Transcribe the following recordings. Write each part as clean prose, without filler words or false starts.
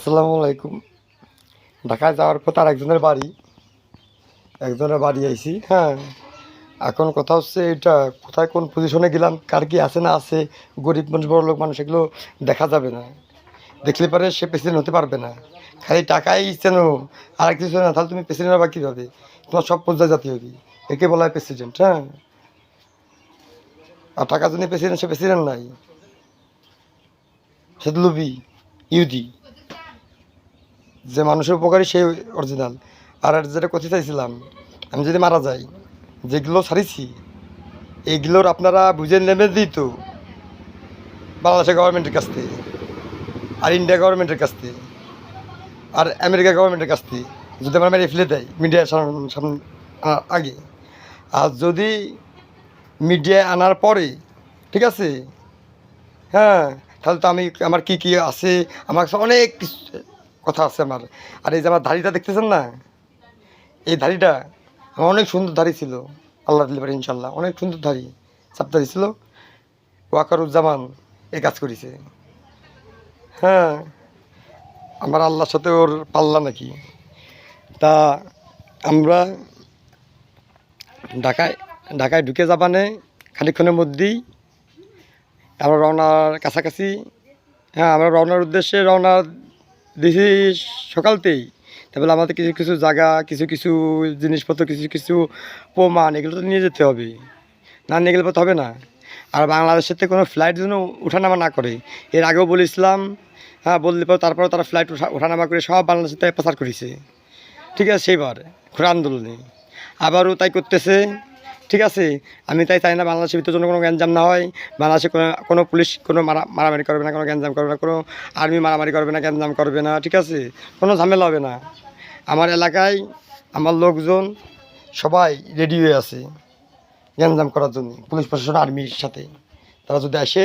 আসসালামু আলাইকুম। ঢাকায় যাওয়ার পর আর একজনের বাড়ি আইছি। হ্যাঁ, এখন কথা হচ্ছে এটা কোথায় কোন পজিশনে গেলাম, কার কি আছে না আছে, গরিব মানুষ বড় লোক মানুষ এগুলো দেখা যাবে না। দেখলে পারে সে প্রেসিডেন্ট হতে পারবে না। খালি টাকাই চেন আর কিছু না, তাহলে তুমি প্রেসিডেন্ট হবা কীভাবে? তোমার সব পর্যায়ে জাতি হবে, একে বলা হয় প্রেসিডেন্ট। হ্যাঁ, আর টাকা যদি প্রেসিডেন্ট, সে প্রেসিডেন্ট নাই, সে লুবি ইউদি। যে মানুষের উপকারী সেই অরিজিনাল। আর যেটা করতে চাইছিলাম, আমি যদি মারা যাই, যেগুলো ছাড়িছি এইগুলোর আপনারা বুঝে নেমে দিত বাংলাদেশের গভর্নমেন্টের কাছ থেকে, আর ইন্ডিয়া গভর্নমেন্টের কাছ থেকে, আর আমেরিকা গভর্নমেন্টের কাছ থেকে, যদি আমার মেরে ফেলে দেয় মিডিয়ার সামনে আগে। আর যদি মিডিয়ায় আনার পরে, ঠিক আছে, হ্যাঁ, তাহলে তো আমি আমার কি কি আছে, আমার কাছে অনেক কিছু কথা আছে আমার। আর এই যে আমার দাড়িটা দেখতেছেন না, এই দাড়িটা আমার অনেক সুন্দর দাড়ি ছিল, আল্লাহ দিলে পারে ইনশাল্লাহ, অনেক সুন্দর দাড়ি, চাপ দাড়ি ছিল। ওয়াকারুজ্জামান এই কাজ করেছে। হ্যাঁ, আমার আল্লাহর সাথে ওর পাল্লা নাকি। তা আমরা ঢাকায় ঢাকায় ঢুকে যাবানে খানিকক্ষণের মধ্যেই আমরা রওনার কাছাকাছি। হ্যাঁ, আমরা রওনার উদ্দেশ্যে রওনা দিছি সকালতেই। তারপরে আমাদের কিছু কিছু জায়গা, কিছু কিছু জিনিসপত্র, কিছু কিছু প্রমাণ, এগুলো তো নিয়ে যেতে হবে, না নিয়ে গেলে তো হবে না। আর বাংলাদেশের থেকে কোনো ফ্লাইট যেন ওঠানামা না করে, এর আগেও বলেছিলাম। হ্যাঁ, বললে পর তারপরে তারা ফ্লাইট ওঠানামা করে সব বাংলাদেশের থেকে প্রচার করেছে, ঠিক আছে। সেইবার ঘোড়া আন্দোলনে আবারও তাই করতেছে, ঠিক আছে। আমি তাই চাই না বাংলাদেশের ভিতরে জন্য কোনো গ্যাঞ্জাম না হয়। বাংলাদেশে কোনো পুলিশ কোনো মারামারি করবে না, কোনো গ্যাঞ্জাম করবে না, কোনো আর্মি মারামারি করবে না, গ্যাঞ্জাম করবে না, ঠিক আছে। কোনো ঝামেলা হবে না। আমার এলাকায় আমার লোকজন সবাই রেডি হয়ে আছে গ্যাঞ্জাম করার জন্য, পুলিশ প্রশাসন আর্মির সাথে। তারা যদি আসে,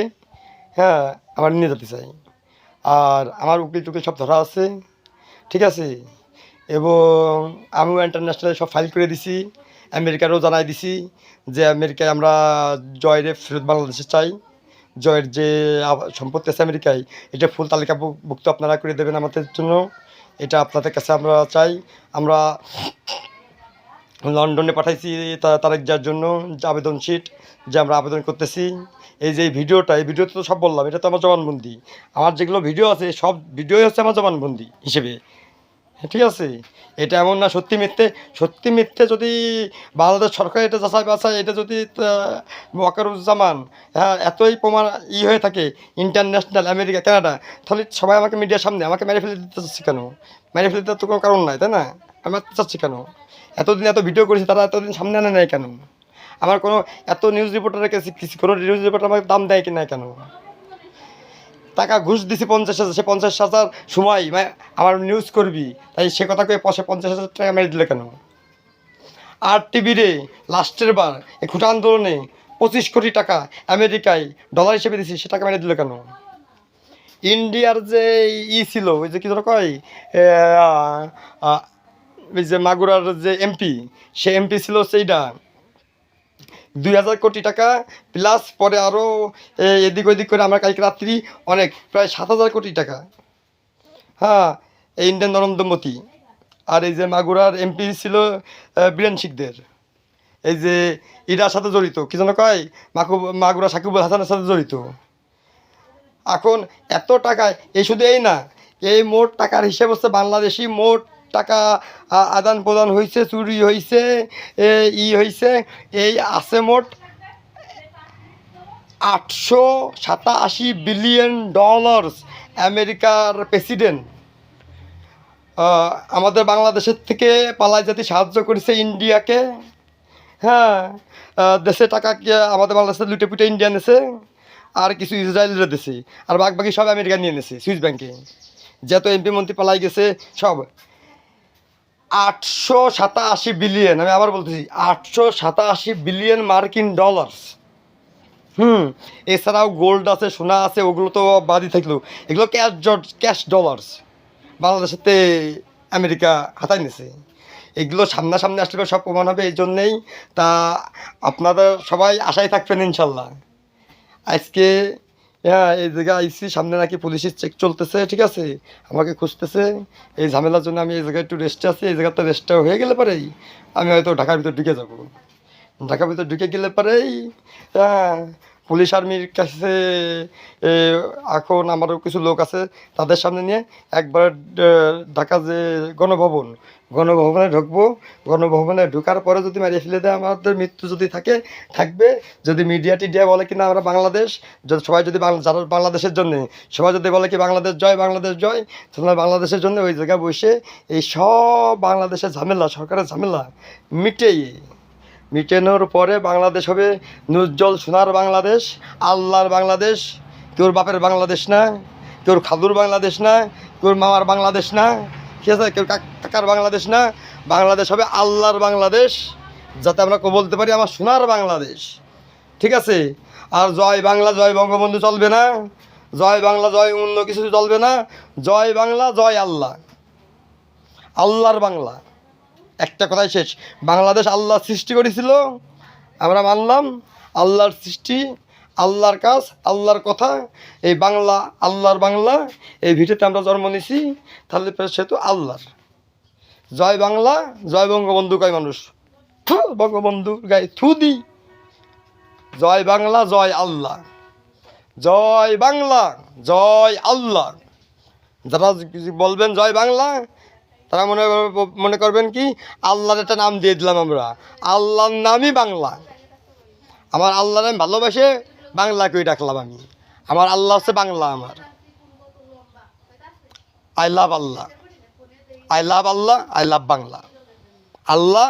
হ্যাঁ, আমার নিয়ে যেতে চাই। আর আমার উকিল টুকিল সব ধরা আছে, ঠিক আছে। এবং আমিও ইন্টারন্যাশনালে সব ফাইল করে দিছি, আমেরিকারও জানাই দিছি যে আমেরিকায় আমরা জয়ের ফেরত বাংলাদেশে চাই। জয়ের যে সম্পত্তি আছে আমেরিকায়, এটা ফুল তালিকাভুক্ত আপনারা করে দেবেন আমাদের জন্য, এটা আপনাদের কাছে আমরা চাই। আমরা লন্ডনে পাঠাইছি তারেক যার জন্য আবেদন শিট, যে আমরা আবেদন করতেছি। এই যে এই ভিডিওতে তো সব বললাম, এটা তো আমার জবানবন্দি। আমার যেগুলো ভিডিও আছে সব ভিডিওই হচ্ছে আমার জবানবন্দি হিসেবে, ঠিক আছে। এটা এমন না সত্যি মিথ্যে যদি বাংলাদেশ সরকার এটা যাচাই বাছাই, এটা যদি ওয়াকারুজ্জামান, হ্যাঁ, এতই প্রমাণ হয়ে থাকে ইন্টারন্যাশনাল, আমেরিকা, কানাডা, তাহলে সবাই আমাকে মিডিয়ার সামনে আমাকে মেরে ফেলে দিতে চাচ্ছে কেন? মেরে ফেলে দিতে তো কোনো কারণ নাই, তাই না? আমি মারতে চাচ্ছি কেন? এতদিন এত ভিডিও করেছি, তারা এতদিন সামনে আনে নেয় কেন? আমার কোনো এত নিউজ রিপোর্টারের কাছে কোনো নিউজ রিপোর্টার আমাকে দাম দেয় কি না কেন? টাকা ঘুষ দিছি 50,000, সে 50,000 সময় আমার নিউজ করবি, তাই সে কথা কয়ে 50,000 টাকা মেরে দিলে কেন? আর টিভিরে লাস্টের বার এই খুঁটা আন্দোলনে 25 কোটি টাকা আমেরিকায় ডলার হিসেবে দিছি, সে টাকা মেরে দিল কেন? ইন্ডিয়ার যে ছিল, ওই যে কী ধরো কয়, ওই যে মাগুরার যে এমপি, সে এমপি ছিল সেইটা 2,000 কোটি টাকা প্লাস, পরে আরও এদিক ওদিক করে আমার কালকে রাত্রি অনেক প্রায় 7,000 কোটি টাকা। হ্যাঁ, এই ইন্ডিয়ান নরেন্দ্র মোদী। আর এই যে মাগুরার এমপি ছিল বীরেন শিকদের, এই যে ইরার সাথে জড়িত, কি যেন কয়, মাগুরা সাকিবুল হাসানের সাথে জড়িত। এখন এত টাকায় এই শুধু এই না, এই মোট টাকার হিসেব হচ্ছে বাংলাদেশি মোট টাকা আদান প্রদান হয়েছে, চুরি হয়েছে, হয়েছে, এই আছে মোট $887 বিলিয়ন। আমেরিকার প্রেসিডেন্ট আমাদের বাংলাদেশের থেকে পালাই জাতি সাহায্য করেছে ইন্ডিয়াকে। হ্যাঁ, দেশে টাকা আমাদের বাংলাদেশে লুটে পুটে ইন্ডিয়া নেছে, আর কিছু ইসরায়েলের দেশে, আর বাকি সব আমেরিকা নিয়ে নেছে সুইস ব্যাংকে। যত এমপি মন্ত্রী পালাই গেছে সব। 887 বিলিয়ন, আমি আবার বলতেছি 887 বিলিয়ন মার্কিন ডলার। এছাড়াও গোল্ড আছে, সোনা আছে, ওগুলো তো বাদই থাকলো, এগুলো ক্যাশ ডলার্স বাংলাদেশেতে আমেরিকা হাতায় নিছে। এগুলো সামনাসামনি আসলে সব প্রমাণ হবে, এই জন্যেই তা আপনারা সবাই আশায় থাকবেন ইনশাল্লাহ। আজকে হ্যাঁ, এই জায়গায় আইসি, সামনে নাকি পুলিশের চেক চলতেছে, ঠিক আছে, আমাকে খুঁজতেছে। এই ঝামেলার জন্য আমি এই জায়গায় একটু রেস্টে আছি। এই জায়গাতে রেস্টটা হয়ে গেলে পরেই আমি হয়তো ঢাকার ভিতর ঢুকে যাব। ঢাকার ভিতর ঢুকে গেলে পরেই হ্যাঁ, পুলিশ আর্মির কাছে এ, এখন আমারও কিছু লোক আছে, তাদের সামনে নিয়ে একবার ঢাকা যে গণভবন, গণভবনে ঢুকবো। গণভবনে ঢোকার পরে যদি মারিয়ে ফেলে দেয়, আমাদের মৃত্যু যদি থাকে থাকবে। যদি মিডিয়া টিডিয়া বলে কিনা আমরা বাংলাদেশ, যদি সবাই যদি যারা বাংলাদেশের জন্য সবাই যদি বলে কি বাংলাদেশ জয়, বাংলাদেশ জয়, তাহলে বাংলাদেশের জন্য ওই জায়গায় বসে এই সব বাংলাদেশের ঝামেলা, সরকারের ঝামেলা মিটানোর পরে বাংলাদেশ হবে নুজ্জ্বল সোনার বাংলাদেশ, আল্লাহর বাংলাদেশ। কেউর বাপের বাংলাদেশ না, কেউর খাদুর বাংলাদেশ না, কেউর মামার বাংলাদেশ না, ঠিক আছে, কেউ কাকার বাংলাদেশ না। বাংলাদেশ হবে আল্লাহর বাংলাদেশ, যাতে আমরা বলতে পারি আমার সোনার বাংলাদেশ, ঠিক আছে। আর জয় বাংলা জয় বঙ্গবন্ধু চলবে না, জয় বাংলা জয় অন্য কিছু চলবে না। জয় বাংলা জয় আল্লাহ, আল্লাহর বাংলা। একটা কথাই শেষ, বাংলাদেশ আল্লাহ সৃষ্টি করেছিল, আমরা মানলাম আল্লাহর সৃষ্টি, আল্লাহর কাজ, আল্লাহর কথা। এই বাংলা আল্লাহর বাংলা, এই ভিটেতে আমরা জন্ম নিছি, তাহলে সেহেতু আল্লাহর। জয় বাংলা জয় বঙ্গবন্ধু কয় মানুষ, থু, বঙ্গবন্ধুর গায়ে থু দি। জয় বাংলা জয় আল্লাহ, জয় বাংলা জয় আল্লাহ। যারা বলবেন জয় বাংলা, তারা মনে করবেন কি আল্লাহর একটা নাম দিয়ে দিলাম আমরা, আল্লাহর নামই বাংলা। আমার আল্লাহর আমি ভালোবাসে বাংলাকেই ডাকলাম আমি, আমার আল্লাহ হচ্ছে বাংলা। আমার I love Allah, I love Allah, I love Bangla. Allah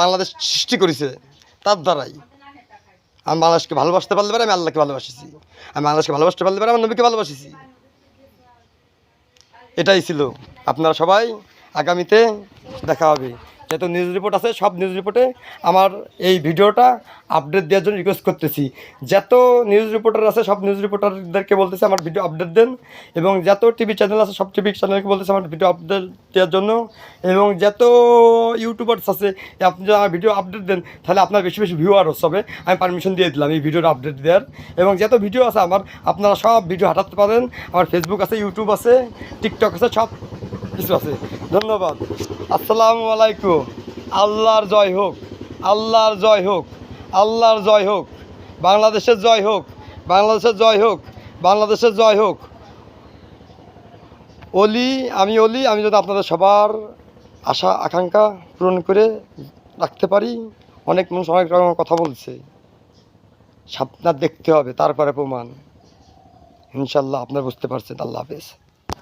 Bangladesh সৃষ্টি করেছে, তার দ্বারাই আমি বাংলাদেশকে ভালোবাসতে পারলে পারে, আমি আল্লাহকে ভালোবাসিছি। আমি বাংলাদেশকে ভালোবাসতে পারলে পারে, আমার নবীকে ভালোবাসিছি। এটাই ছিল। আপনারা সবাই আগামীতে দেখা হবে। যত নিউজ রিপোর্ট আছে সব নিউজ রিপোর্টে আমার এই ভিডিওটা আপডেট দেওয়ার জন্য রিকোয়েস্ট করতেছি। যত নিউজ রিপোর্টার আছে সব নিউজ রিপোর্টারদেরকে বলতেছে আমার ভিডিও আপডেট দেন, এবং যত টিভি চ্যানেল আছে সব টিভি চ্যানেলকে বলতেছে আমার ভিডিও আপডেট দেওয়ার জন্য, এবং যত ইউটিউবার্স আছে আপনি যদি আমার ভিডিও আপডেট দেন তাহলে আপনার বেশি বেশি ভিউয়ার্স হবে। আমি পারমিশন দিয়ে দিলাম এই ভিডিওর আপডেট দেওয়ার। এবং যত ভিডিও আছে আমার, আপনারা সব ভিডিও হাঁটাতে পারেন। আমার ফেসবুক আছে, ইউটিউব আছে, টিকটক আছে, সব কিছু আছে। ধন্যবাদ। আসসালামু আলাইকুম। আল্লাহর জয় হোক, আল্লাহর জয় হোক, আল্লাহর জয় হোক, বাংলাদেশের জয় হোক, বাংলাদেশের জয় হোক, বাংলাদেশের জয় হোক। আমি যদি আপনাদের সবার আশা আকাঙ্ক্ষা পূরণ করে রাখতে পারি। অনেক মানুষ অনেক রকম কথা বলছে, আপনার দেখতে হবে, তারপরে প্রমাণ। ইনশাল্লাহ আপনারা বুঝতে পারছেন। আল্লাহ হাফেজ।